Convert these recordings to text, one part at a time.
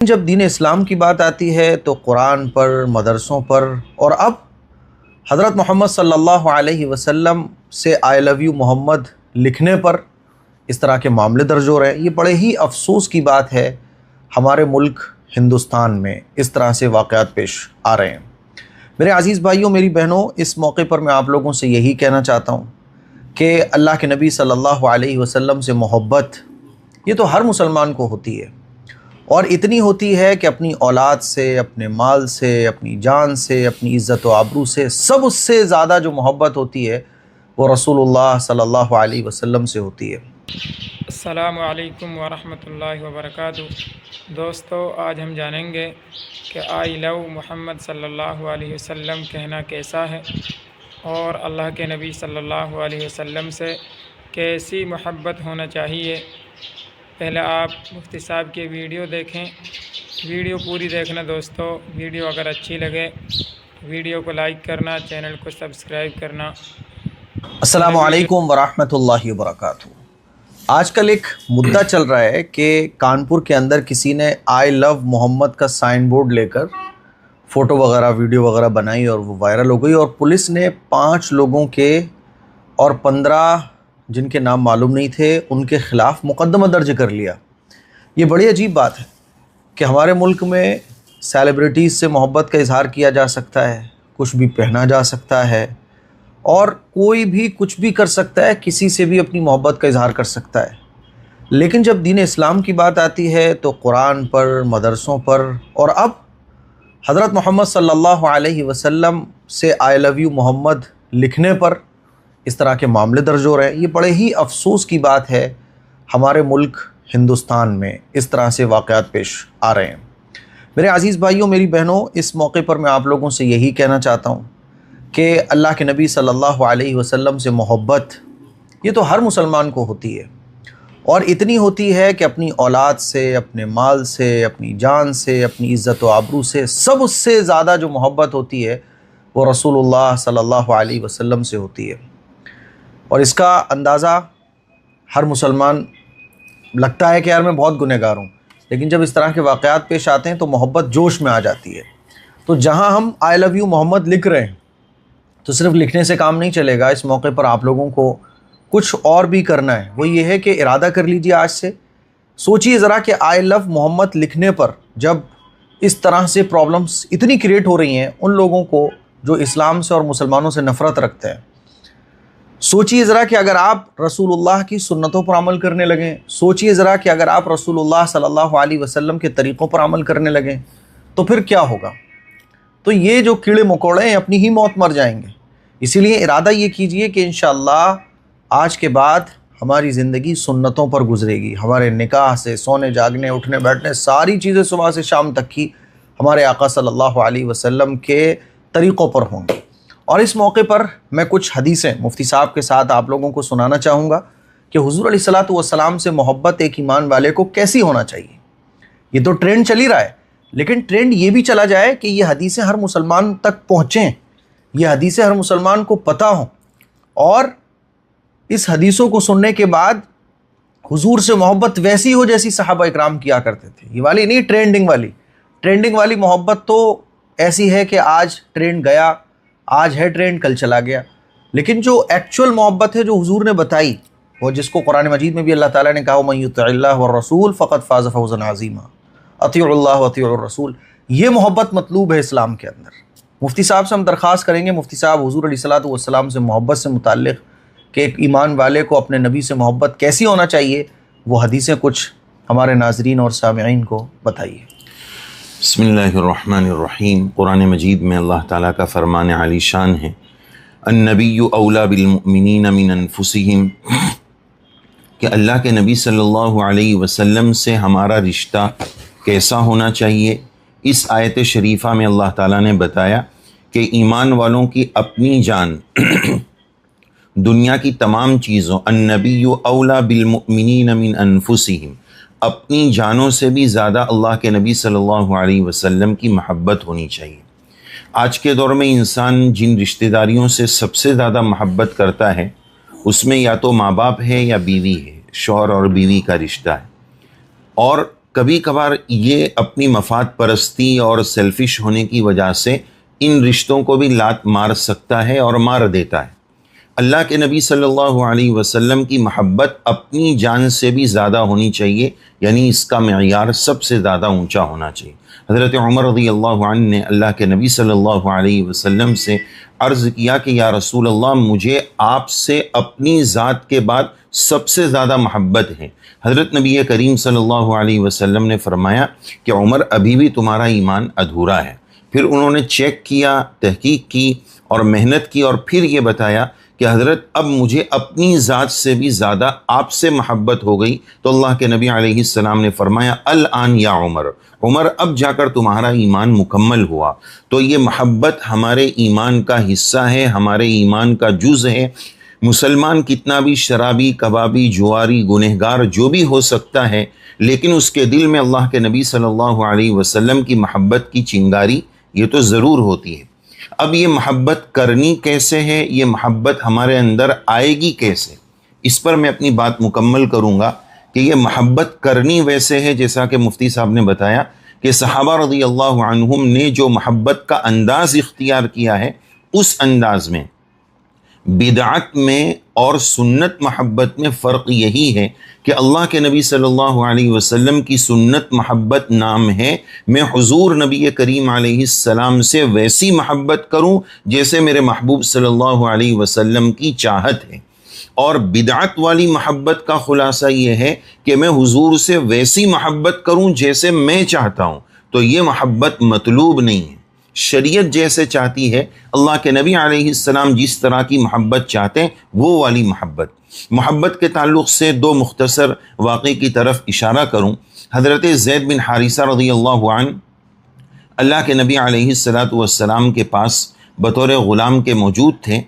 جب دین اسلام کی بات آتی ہے تو قرآن پر، مدرسوں پر اور اب حضرت محمد صلی اللہ علیہ وسلم سے آئی لو یو محمد لکھنے پر اس طرح کے معاملے درج ہو رہے ہیں۔ یہ بڑے ہی افسوس کی بات ہے، ہمارے ملک ہندوستان میں اس طرح سے واقعات پیش آ رہے ہیں۔ میرے عزیز بھائیوں، میری بہنوں، اس موقع پر میں آپ لوگوں سے یہی کہنا چاہتا ہوں کہ اللہ کے نبی صلی اللہ علیہ وسلم سے محبت یہ تو ہر مسلمان کو ہوتی ہے، اور اتنی ہوتی ہے کہ اپنی اولاد سے، اپنے مال سے، اپنی جان سے، اپنی عزت و آبرو سے، سب اس سے زیادہ جو محبت ہوتی ہے وہ رسول اللہ صلی اللہ علیہ وسلم سے ہوتی ہے۔ السلام علیکم ورحمۃ اللہ وبرکاتہ۔ دوستو، آج ہم جانیں گے کہ آئی لو محمد صلی اللہ علیہ وسلم کہنا کیسا ہے اور اللہ کے نبی صلی اللہ علیہ وسلم سے کیسی محبت ہونا چاہیے۔ پہلے آپ مفتی صاحب کی ویڈیو دیکھیں، ویڈیو پوری دیکھنا دوستو۔ ویڈیو اگر اچھی لگے ویڈیو کو لائک کرنا، چینل کو سبسکرائب کرنا۔ السلام علیکم ورحمۃ اللہ وبرکاتہ۔ آج کل ایک مدعا چل رہا ہے کہ کانپور کے اندر کسی نے آئی لو محمد کا سائن بورڈ لے کر فوٹو وغیرہ، ویڈیو وغیرہ بنائی اور وہ وائرل ہو گئی، اور پولیس نے 5 لوگوں کے اور 15 جن کے نام معلوم نہیں تھے ان کے خلاف مقدمہ درج کر لیا۔ یہ بڑی عجیب بات ہے کہ ہمارے ملک میں سیلیبریٹیز سے محبت کا اظہار کیا جا سکتا ہے، کچھ بھی پہنا جا سکتا ہے، اور کوئی بھی کچھ بھی کر سکتا ہے، کسی سے بھی اپنی محبت کا اظہار کر سکتا ہے۔ لیکن جب دین اسلام کی بات آتی ہے تو قرآن پر، مدرسوں پر اور اب حضرت محمد صلی اللہ علیہ وسلم سے آئی لو یو محمد لکھنے پر اس طرح کے معاملے درج ہو رہے ہیں۔ یہ بڑے ہی افسوس کی بات ہے، ہمارے ملک ہندوستان میں اس طرح سے واقعات پیش آ رہے ہیں۔ میرے عزیز بھائیوں، میری بہنوں، اس موقع پر میں آپ لوگوں سے یہی کہنا چاہتا ہوں کہ اللہ کے نبی صلی اللہ علیہ وسلم سے محبت یہ تو ہر مسلمان کو ہوتی ہے، اور اتنی ہوتی ہے کہ اپنی اولاد سے، اپنے مال سے، اپنی جان سے، اپنی عزت و آبرو سے، سب اس سے زیادہ جو محبت ہوتی ہے وہ رسول اللہ صلی اللہ علیہ وسلم سے ہوتی ہے۔ اور اس کا اندازہ ہر مسلمان لگتا ہے کہ یار میں بہت گنہگار ہوں، لیکن جب اس طرح کے واقعات پیش آتے ہیں تو محبت جوش میں آ جاتی ہے۔ تو جہاں ہم آئی لو یو محمد لکھ رہے ہیں تو صرف لکھنے سے کام نہیں چلے گا، اس موقع پر آپ لوگوں کو کچھ اور بھی کرنا ہے۔ وہ یہ ہے کہ ارادہ کر لیجیے، آج سے سوچیے ذرا کہ آئی لو محمد لکھنے پر جب اس طرح سے پرابلمس اتنی کریٹ ہو رہی ہیں ان لوگوں کو جو اسلام سے اور مسلمانوں سے نفرت رکھتے ہیں، سوچیے ذرا کہ اگر آپ رسول اللہ کی سنتوں پر عمل کرنے لگیں، سوچیے ذرا کہ اگر آپ رسول اللہ صلی اللہ علیہ وسلم کے طریقوں پر عمل کرنے لگیں تو پھر کیا ہوگا؟ تو یہ جو کیڑے مکوڑے ہیں اپنی ہی موت مر جائیں گے۔ اسی لیے ارادہ یہ کیجئے کہ انشاءاللہ آج کے بعد ہماری زندگی سنتوں پر گزرے گی، ہمارے نکاح سے سونے جاگنے، اٹھنے بیٹھنے، ساری چیزیں صبح سے شام تک کی ہمارے آقا صلی اللہ علیہ وسلم کے طریقوں پر ہوں گی۔ اور اس موقع پر میں کچھ حدیثیں مفتی صاحب کے ساتھ آپ لوگوں کو سنانا چاہوں گا کہ حضور علیہ الصلوۃ والسلام سے محبت ایک ایمان والے کو کیسی ہونا چاہیے۔ یہ تو ٹرینڈ چل ہی رہا ہے، لیکن ٹرینڈ یہ بھی چلا جائے کہ یہ حدیثیں ہر مسلمان تک پہنچیں، یہ حدیثیں ہر مسلمان کو پتہ ہوں، اور اس حدیثوں کو سننے کے بعد حضور سے محبت ویسی ہو جیسی صحابہ اکرام کیا کرتے تھے۔ یہ والی نہیں، ٹرینڈنگ والی محبت تو ایسی ہے کہ آج ٹرینڈ گیا، آج ہے ٹرینڈ، کل چلا گیا۔ لیکن جو ایکچول محبت ہے جو حضور نے بتائی، وہ جس کو قرآن مجید میں بھی اللہ تعالیٰ نے کہا وَمَن يُطِعِ اللَّهَ وَالرَّسُولَ فَقَدْ فَازَ فَوْزًا عَظِيمًا، اطیعوا اللہ واطیعوا الرسول، یہ محبت مطلوب ہے اسلام کے اندر۔ مفتی صاحب سے ہم درخواست کریں گے، مفتی صاحب حضور علیہ الصلوۃ والسلام سے محبت سے متعلق کہ ایک ایمان والے کو اپنے نبی سے محبت کیسی ہونا چاہیے، وہ حدیثیں کچھ ہمارے ناظرین اور سامعین کو بتائیے۔ بسم اللہ الرحمن الرحیم۔ قرآن مجید میں اللہ تعالیٰ کا فرمان عالی شان ہے، النبی اولیٰ بالمؤمنین من انفسہم، کہ اللہ کے نبی صلی اللہ علیہ وسلم سے ہمارا رشتہ کیسا ہونا چاہیے۔ اس آیت شریفہ میں اللہ تعالیٰ نے بتایا کہ ایمان والوں کی اپنی جان دنیا کی تمام چیزوں، النبی اولیٰ بالمؤمنین من انفسہم، اپنی جانوں سے بھی زیادہ اللہ کے نبی صلی اللہ علیہ وسلم کی محبت ہونی چاہیے۔ آج کے دور میں انسان جن رشتہ داریوں سے سب سے زیادہ محبت کرتا ہے اس میں یا تو ماں باپ ہے یا بیوی ہے، شوہر اور بیوی کا رشتہ ہے، اور کبھی کبھار یہ اپنی مفاد پرستی اور سیلفش ہونے کی وجہ سے ان رشتوں کو بھی لات مار سکتا ہے اور مار دیتا ہے۔ اللہ کے نبی صلی اللہ علیہ وسلم کی محبت اپنی جان سے بھی زیادہ ہونی چاہیے، یعنی اس کا معیار سب سے زیادہ اونچا ہونا چاہیے۔ حضرت عمر رضی اللہ عنہ نے اللہ کے نبی صلی اللہ علیہ وسلم سے عرض کیا کہ یا رسول اللہ، مجھے آپ سے اپنی ذات کے بعد سب سے زیادہ محبت ہے۔ حضرت نبی کریم صلی اللہ علیہ وسلم نے فرمایا کہ عمر، ابھی بھی تمہارا ایمان ادھورا ہے۔ پھر انہوں نے چیک کیا، تحقیق کی اور محنت کی، اور پھر یہ بتایا کہ حضرت اب مجھے اپنی ذات سے بھی زیادہ آپ سے محبت ہو گئی۔ تو اللہ کے نبی علیہ السلام نے فرمایا الآن یا عمر، عمر اب جا کر تمہارا ایمان مکمل ہوا۔ تو یہ محبت ہمارے ایمان کا حصہ ہے، ہمارے ایمان کا جز ہے۔ مسلمان کتنا بھی شرابی، کبابی، جواری، گنہگار جو بھی ہو سکتا ہے، لیکن اس کے دل میں اللہ کے نبی صلی اللہ علیہ وسلم کی محبت کی چنگاری یہ تو ضرور ہوتی ہے۔ اب یہ محبت کرنی کیسے ہے، یہ محبت ہمارے اندر آئے گی کیسے، اس پر میں اپنی بات مکمل کروں گا کہ یہ محبت کرنی ویسے ہے جیسا کہ مفتی صاحب نے بتایا کہ صحابہ رضی اللہ عنہم نے جو محبت کا انداز اختیار کیا ہے، اس انداز میں بدعت میں اور سنت محبت میں فرق یہی ہے کہ اللہ کے نبی صلی اللہ علیہ وسلم کی سنت محبت نام ہے میں حضور نبی کریم علیہ السلام سے ویسی محبت کروں جیسے میرے محبوب صلی اللہ علیہ وسلم کی چاہت ہے، اور بدعت والی محبت کا خلاصہ یہ ہے کہ میں حضور سے ویسی محبت کروں جیسے میں چاہتا ہوں۔ تو یہ محبت مطلوب نہیں ہے، شریعت جیسے چاہتی ہے، اللہ کے نبی علیہ السلام جس طرح کی محبت چاہتے ہیں وہ والی محبت کے تعلق سے دو مختصر واقعے کی طرف اشارہ کروں۔ حضرت زید بن حارثہ رضی اللہ عنہ اللہ کے نبی علیہ السلام کے پاس بطور غلام کے موجود تھے۔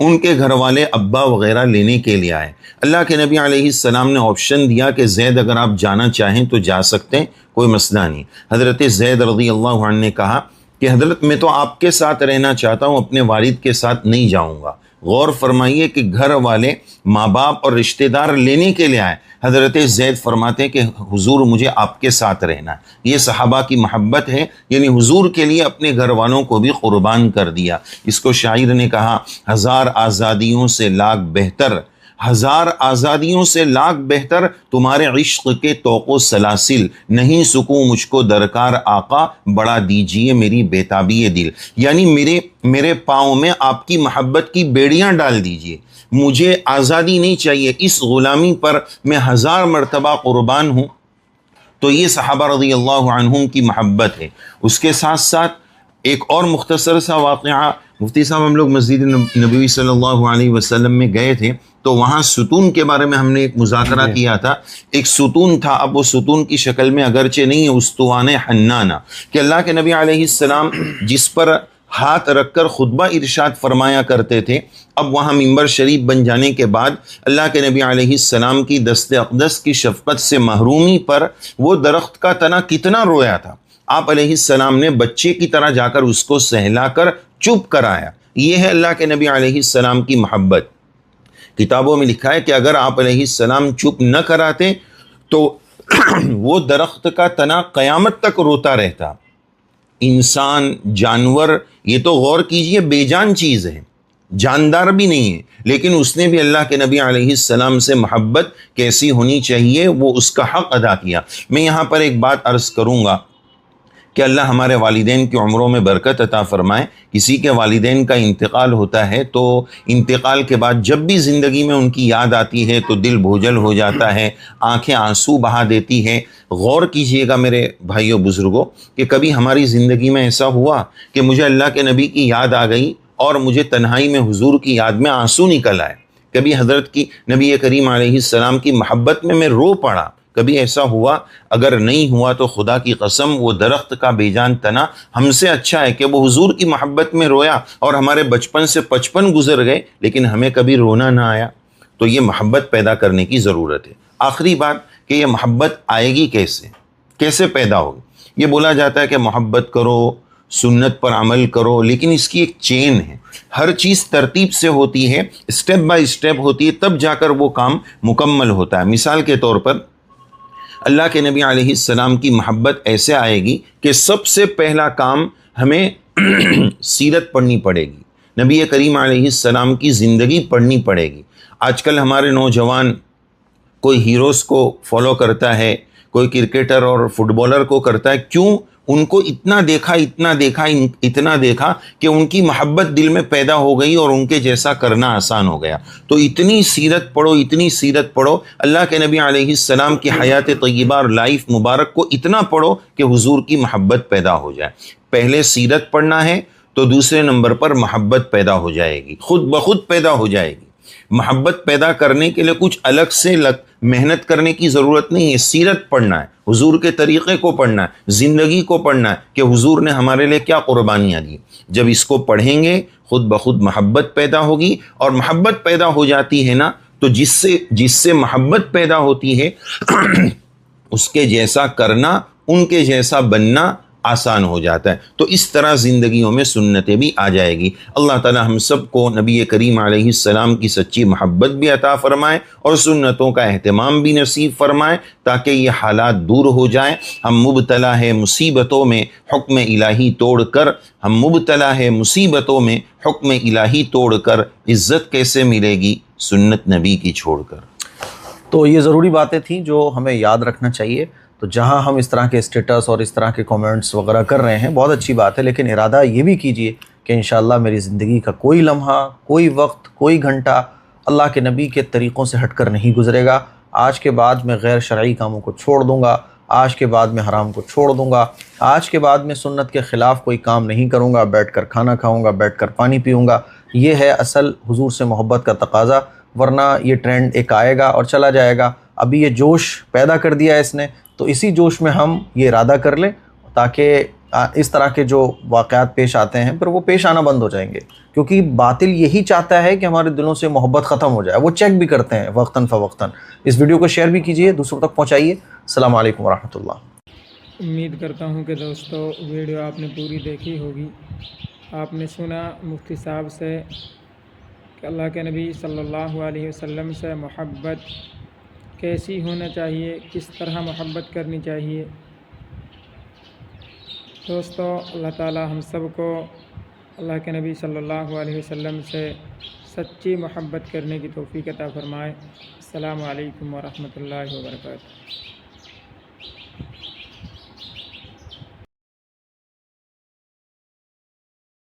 ان کے گھر والے ابا وغیرہ لینے کے لیے آئے۔ اللہ کے نبی علیہ السلام نے آپشن دیا کہ زید اگر آپ جانا چاہیں تو جا سکتے ہیں، کوئی مسئلہ نہیں۔ حضرت زید رضی اللہ عنہ نے کہا کہ حضرت میں تو آپ کے ساتھ رہنا چاہتا ہوں، اپنے والد کے ساتھ نہیں جاؤں گا۔ غور فرمائیے کہ گھر والے، ماں باپ اور رشتہ دار لینے کے لیے آئے، حضرت زید فرماتے ہیں کہ حضور مجھے آپ کے ساتھ رہنا ہے۔ یہ صحابہ کی محبت ہے، یعنی حضور کے لیے اپنے گھر والوں کو بھی قربان کر دیا۔ اس کو شاعر نے کہا، ہزار آزادیوں سے لاکھ بہتر، ہزار آزادیوں سے لاکھ بہتر تمہارے عشق کے طوق و سلاسل، نہیں سکوں مجھ کو درکار آقا، بڑا دیجئے میری بیتابی دل۔ یعنی میرے پاؤں میں آپ کی محبت کی بیڑیاں ڈال دیجئے، مجھے آزادی نہیں چاہیے، اس غلامی پر میں ہزار مرتبہ قربان ہوں۔ تو یہ صحابہ رضی اللہ عنہم کی محبت ہے۔ اس کے ساتھ ساتھ ایک اور مختصر سا واقعہ، مفتی صاحب ہم لوگ مسجد نبوی صلی اللہ علیہ وسلم میں گئے تھے تو وہاں ستون کے بارے میں ہم نے ایک مذاکرہ کیا تھا۔ ایک ستون تھا، اب وہ ستون کی شکل میں اگرچہ نہیں ہے، استوانِ حنانہ، کہ اللہ کے نبی علیہ السلام جس پر ہاتھ رکھ کر خطبہ ارشاد فرمایا کرتے تھے، اب وہاں منبر شریف بن جانے کے بعد اللہ کے نبی علیہ السلام کی دست اقدس کی شفقت سے محرومی پر وہ درخت کا تنا کتنا رویا تھا۔ آپ علیہ السلام نے بچے کی طرح جا کر اس کو سہلا کر چپ کرایا۔ یہ ہے اللہ کے نبی علیہ السلام کی محبت۔ کتابوں میں لکھا ہے کہ اگر آپ علیہ السلام چپ نہ کراتے تو وہ درخت کا تنا قیامت تک روتا رہتا۔ انسان، جانور، یہ تو غور کیجئے بے جان چیز ہے، جاندار بھی نہیں ہے، لیکن اس نے بھی اللہ کے نبی علیہ السلام سے محبت کیسی ہونی چاہیے وہ اس کا حق ادا کیا۔ میں یہاں پر ایک بات عرض کروں گا کہ اللہ ہمارے والدین کی عمروں میں برکت عطا فرمائے۔ کسی کے والدین کا انتقال ہوتا ہے تو انتقال کے بعد جب بھی زندگی میں ان کی یاد آتی ہے تو دل بوجھل ہو جاتا ہے، آنکھیں آنسو بہا دیتی ہے۔ غور کیجئے گا میرے بھائیوں بزرگوں کہ کبھی ہماری زندگی میں ایسا ہوا کہ مجھے اللہ کے نبی کی یاد آ گئی اور مجھے تنہائی میں حضور کی یاد میں آنسو نکل آئے؟ کبھی حضرت کی نبی کریم علیہ السلام کی محبت میں رو پڑا؟ کبھی ایسا ہوا؟ اگر نہیں ہوا تو خدا کی قسم وہ درخت کا بے جان تنا ہم سے اچھا ہے کہ وہ حضور کی محبت میں رویا اور ہمارے بچپن سے 55 گزر گئے لیکن ہمیں کبھی رونا نہ آیا۔ تو یہ محبت پیدا کرنے کی ضرورت ہے۔ آخری بات کہ یہ محبت آئے گی کیسے پیدا ہوگی؟ یہ بولا جاتا ہے کہ محبت کرو، سنت پر عمل کرو، لیکن اس کی ایک چین ہے، ہر چیز ترتیب سے ہوتی ہے، اسٹیپ بائی اسٹیپ ہوتی ہے، تب جا کر وہ کام مکمل ہوتا ہے۔ مثال کے طور پر اللہ کے نبی علیہ السلام کی محبت ایسے آئے گی کہ سب سے پہلا کام ہمیں سیرت پڑھنی پڑے گی، نبی کریم علیہ السلام کی زندگی پڑھنی پڑے گی۔ آج کل ہمارے نوجوان کوئی ہیروز کو فالو کرتا ہے، کوئی کرکٹر اور فٹ بالر کو کرتا ہے، کیوں؟ ان کو اتنا دیکھا کہ ان کی محبت دل میں پیدا ہو گئی اور ان کے جیسا کرنا آسان ہو گیا۔ تو اتنی سیرت پڑھو، اللہ کے نبی علیہ السلام کی حیات طیبہ اور لائف مبارک کو اتنا پڑھو کہ حضور کی محبت پیدا ہو جائے۔ پہلے سیرت پڑھنا ہے تو دوسرے نمبر پر محبت پیدا ہو جائے گی، خود بخود پیدا ہو جائے گی۔ محبت پیدا کرنے کے لیے کچھ الگ سے محنت کرنے کی ضرورت نہیں ہے، سیرت پڑھنا ہے، حضور کے طریقے کو پڑھنا ہے، زندگی کو پڑھنا ہے کہ حضور نے ہمارے لیے کیا قربانیاں دی۔ جب اس کو پڑھیں گے خود بخود محبت پیدا ہوگی، اور محبت پیدا ہو جاتی ہے نا تو جس سے محبت پیدا ہوتی ہے اس کے جیسا کرنا، ان کے جیسا بننا آسان ہو جاتا ہے۔ تو اس طرح زندگیوں میں سنتیں بھی آ جائے گی۔ اللہ تعالی ہم سب کو نبی کریم علیہ السلام کی سچی محبت بھی عطا فرمائے اور سنتوں کا اہتمام بھی نصیب فرمائے، تاکہ یہ حالات دور ہو جائیں۔ ہم مبتلا ہے مصیبتوں میں حکم الہی توڑ کر عزت کیسے ملے گی سنت نبی کی چھوڑ کر۔ تو یہ ضروری باتیں تھیں جو ہمیں یاد رکھنا چاہیے۔ تو جہاں ہم اس طرح کے اسٹیٹس اور اس طرح کے کومنٹس وغیرہ کر رہے ہیں، بہت اچھی بات ہے، لیکن ارادہ یہ بھی کیجئے کہ انشاءاللہ میری زندگی کا کوئی لمحہ، کوئی وقت، کوئی گھنٹہ اللہ کے نبی کے طریقوں سے ہٹ کر نہیں گزرے گا۔ آج کے بعد میں غیر شرعی کاموں کو چھوڑ دوں گا، آج کے بعد میں حرام کو چھوڑ دوں گا، آج کے بعد میں سنت کے خلاف کوئی کام نہیں کروں گا، بیٹھ کر کھانا کھاؤں گا، بیٹھ کر پانی پیوں گا۔ یہ ہے اصل حضور سے محبت کا تقاضا، ورنہ یہ ٹرینڈ ایک آئے گا اور چلا جائے گا۔ ابھی یہ جوش پیدا کر دیا ہے اس نے، تو اسی جوش میں ہم یہ ارادہ کر لیں تاکہ اس طرح کے جو واقعات پیش آتے ہیں پھر وہ پیش آنا بند ہو جائیں گے، کیونکہ باطل یہی چاہتا ہے کہ ہمارے دلوں سے محبت ختم ہو جائے۔ وہ چیک بھی کرتے ہیں وقتاً فوقتاً۔ اس ویڈیو کو شیئر بھی کیجئے، دوسروں تک پہنچائیے۔ السلام علیکم ورحمۃ اللہ۔ امید کرتا ہوں کہ دوستو ویڈیو آپ نے پوری دیکھی ہوگی۔ آپ نے سنا مفتی صاحب سے کہ اللہ کے نبی صلی اللہ علیہ وسلم سے محبت کیسی ہونا چاہیے، کس طرح محبت کرنی چاہیے۔ دوستو اللہ تعالی ہم سب کو اللہ کے نبی صلی اللہ علیہ وسلم سے سچی محبت کرنے کی توفیق عطا فرمائے۔ السلام علیکم ورحمۃ اللہ وبرکاتہ۔